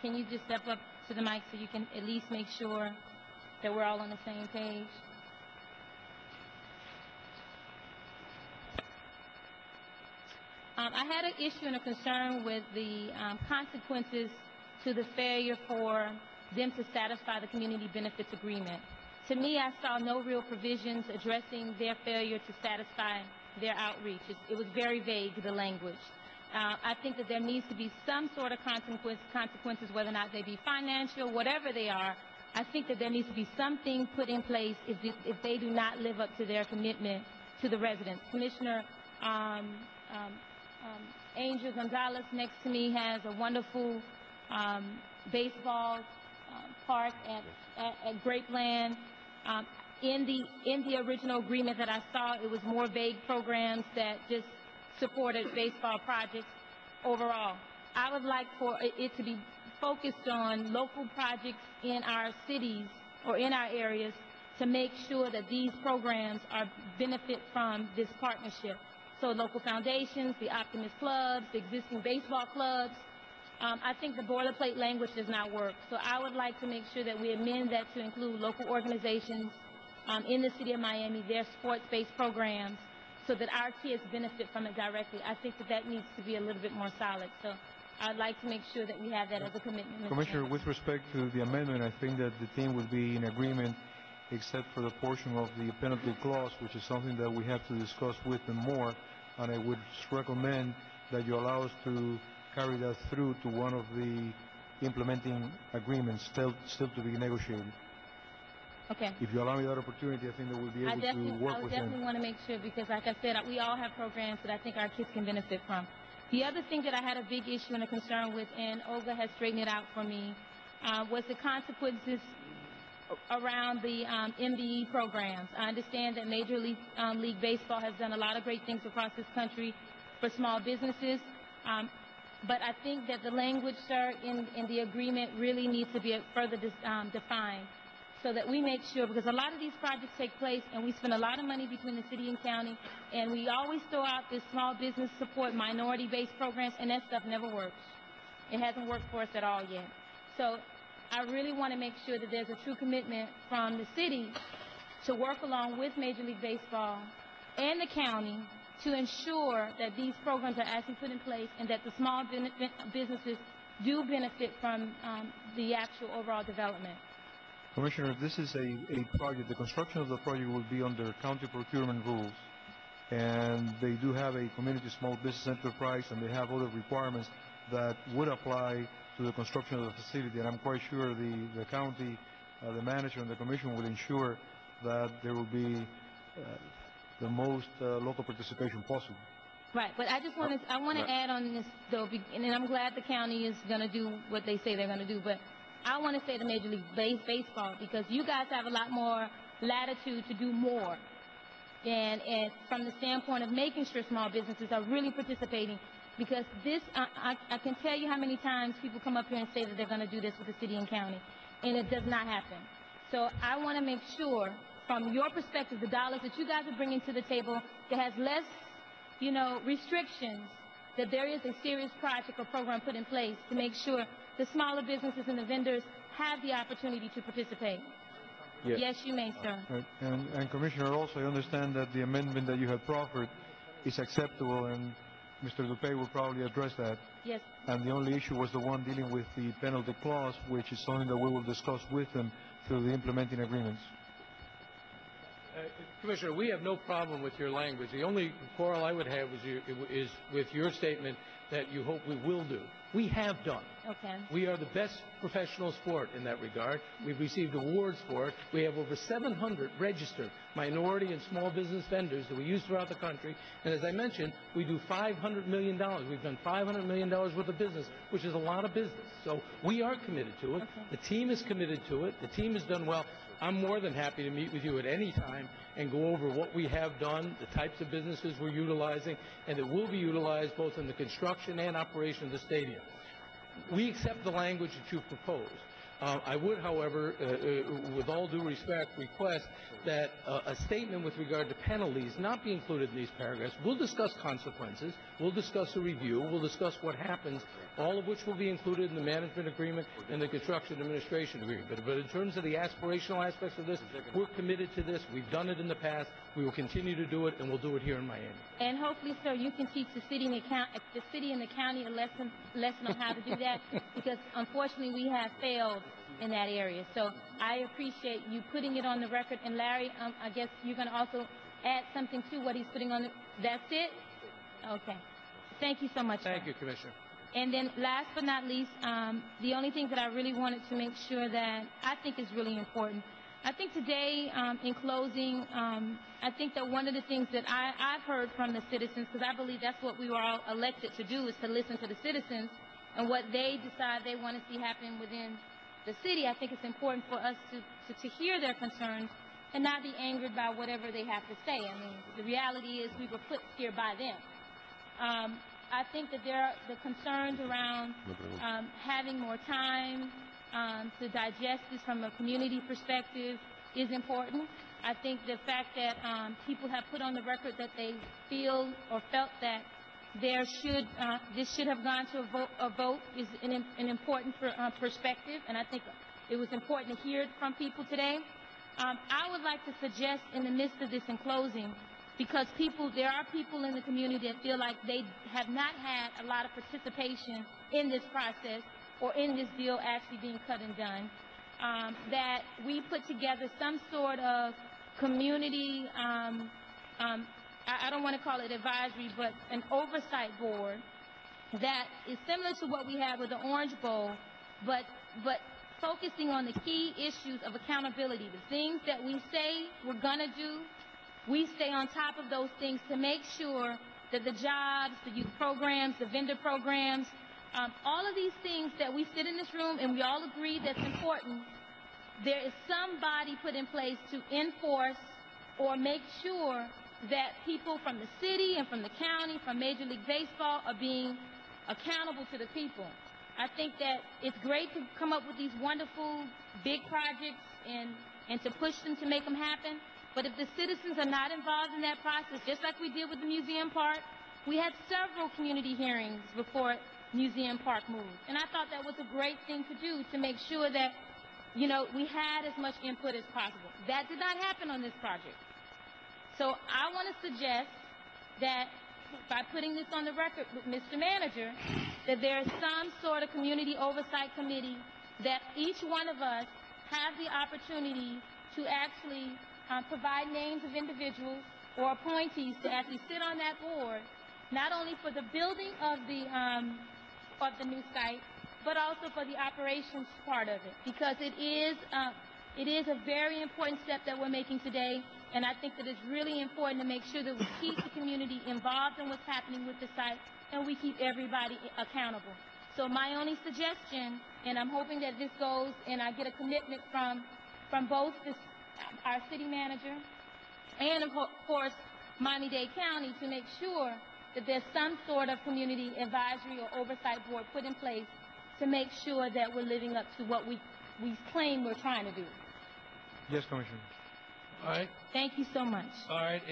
Can you just step up to the mic so you can at least make sure that we're all on the same page? I had an issue and a concern with the consequences to the failure for them to satisfy the community benefits agreement. To me, I saw no real provisions addressing their failure to satisfy their outreach. It was very vague, the language. I think that there needs to be some sort of consequences, whether or not they be financial, whatever they are. I think that there needs to be something put in place if they do not live up to their commitment to the residents. Commissioner Angel Gonzalez next to me has a wonderful baseball park at Grapeland. In the original agreement that I saw, it was more vague programs that just supported baseball projects overall. I would like for it to be focused on local projects in our cities or in our areas to make sure that these programs benefit from this partnership. So local foundations, the Optimist clubs, the existing baseball clubs. I think the boilerplate language does not work. So I would like to make sure that we amend that to include local organizations in the city of Miami, their sports-based programs, so that our kids benefit from it directly. I think that needs to be a little bit more solid. So I'd like to make sure that we have that as a commitment. Commissioner, with respect to the amendment, I think that the team would be in agreement except for the portion of the penalty clause, which is something that we have to discuss with them more. And I would recommend that you allow us to carry that through to one of the implementing agreements still to be negotiated. Okay. If you allow me that opportunity, I think that we'll be able to work with them. I definitely want to make sure, because like I said, we all have programs that I think our kids can benefit from. The other thing that I had a big issue and a concern with, and Olga has straightened it out for me, was the consequences around the MBE programs. I understand that Major League Baseball has done a lot of great things across this country for small businesses, but I think that the language, sir, in the agreement really needs to be further defined, so that we make sure, because a lot of these projects take place and we spend a lot of money between the city and county, and we always throw out this small business support, minority-based programs, and that stuff never works. It hasn't worked for us at all yet. So I really want to make sure that there's a true commitment from the city to work along with Major League Baseball and the county to ensure that these programs are actually put in place and that the small businesses do benefit from the actual overall development. Commissioner, this is a project. The construction of the project will be under county procurement rules, and they do have a community small business enterprise, and they have other requirements that would apply to the construction of the facility. And I'm quite sure the county, the manager, and the commission will ensure that there will be the most local participation possible. Right, but I just want to add on this though, and I'm glad the county is going to do what they say they're going to do, but I want to say to Major League Baseball, because you guys have a lot more latitude to do more. And from the standpoint of making sure small businesses are really participating, because this, I can tell you how many times people come up here and say that they're going to do this with the city and county, and it does not happen. So I want to make sure, from your perspective, the dollars that you guys are bringing to the table that has less, restrictions, that there is a serious project or program put in place to make sure the smaller businesses and the vendors have the opportunity to participate. Yes, yes, you may, sir. Right. And Commissioner, also I understand that the amendment that you have proffered is acceptable, and Mr. Dupay will probably address that. Yes. And the only issue was the one dealing with the penalty clause, which is something that we will discuss with them through the implementing agreements. Commissioner, we have no problem with your language. The only quarrel I would have is with your statement that you hope we will do. We have done. Okay. We are the best professional sport in that regard. We've received awards for it. We have over 700 registered minority and small business vendors that we use throughout the country. And as I mentioned, we do $500 million. We've done $500 million worth of business, which is a lot of business. So we are committed to it. Okay. The team is committed to it. The team has done well. I'm more than happy to meet with you at any time and go over what we have done, the types of businesses we're utilizing, and it will be utilized both in the construction and operation of the stadium. We accept the language that you've proposed. I would, however, with all due respect, request that a statement with regard to penalties not be included in these paragraphs. We'll discuss consequences. We'll discuss a review. We'll discuss what happens all of which will be included in the management agreement and the construction administration agreement. But in terms of the aspirational aspects of this, we're committed to this. We've done it in the past. We will continue to do it, and we'll do it here in Miami. And hopefully, sir, you can teach the city and the county a lesson on how to do that, because unfortunately we have failed in that area. So I appreciate you putting it on the record. And Larry, I guess you're going to also add something to what he's putting on the... That's it? Okay. Thank you so much. Thank you, Commissioner. And then last but not least, the only thing that I really wanted to make sure that I think is really important. I think today, in closing, I think that one of the things that I've heard from the citizens, because I believe that's what we were all elected to do, is to listen to the citizens and what they decide they want to see happen within the city. I think it's important for us to hear their concerns and not be angered by whatever they have to say. I mean, the reality is we were put here by them. I think that there are the concerns around having more time to digest this from a community perspective is important. I think the fact that people have put on the record that they feel or felt that this should have gone to a vote is an important perspective, and I think it was important to hear it from people today. I would like to suggest in the midst of this, in closing, because there are people in the community that feel like they have not had a lot of participation in this process or in this bill actually being cut and done, that we put together some sort of community, I don't want to call it advisory, but an oversight board that is similar to what we have with the Orange Bowl, but focusing on the key issues of accountability, the things that we say we're going to do. We stay on top of those things to make sure that the jobs, the youth programs, the vendor programs, all of these things that we sit in this room and we all agree that's important, there is somebody put in place to enforce or make sure that people from the city and from the county, from Major League Baseball, are being accountable to the people. I think that it's great to come up with these wonderful big projects and to push them to make them happen. But if the citizens are not involved in that process, just like we did with the Museum Park, we had several community hearings before Museum Park moved. And I thought that was a great thing to do, to make sure that, we had as much input as possible. That did not happen on this project. So I want to suggest that by putting this on the record with Mr. Manager, that there is some sort of community oversight committee that each one of us have the opportunity to actually provide names of individuals or appointees to actually sit on that board, not only for the building of the new site, but also for the operations part of it, because it is a very important step that we're making today, and I think that it's really important to make sure that we keep the community involved in what's happening with the site, and we keep everybody accountable. So my only suggestion, and I'm hoping that this goes and I get a commitment from both our city manager and, of course, Miami-Dade County, to make sure that there's some sort of community advisory or oversight board put in place to make sure that we're living up to what we claim we're trying to do. Yes, Commissioner. All right. Thank you so much. All right.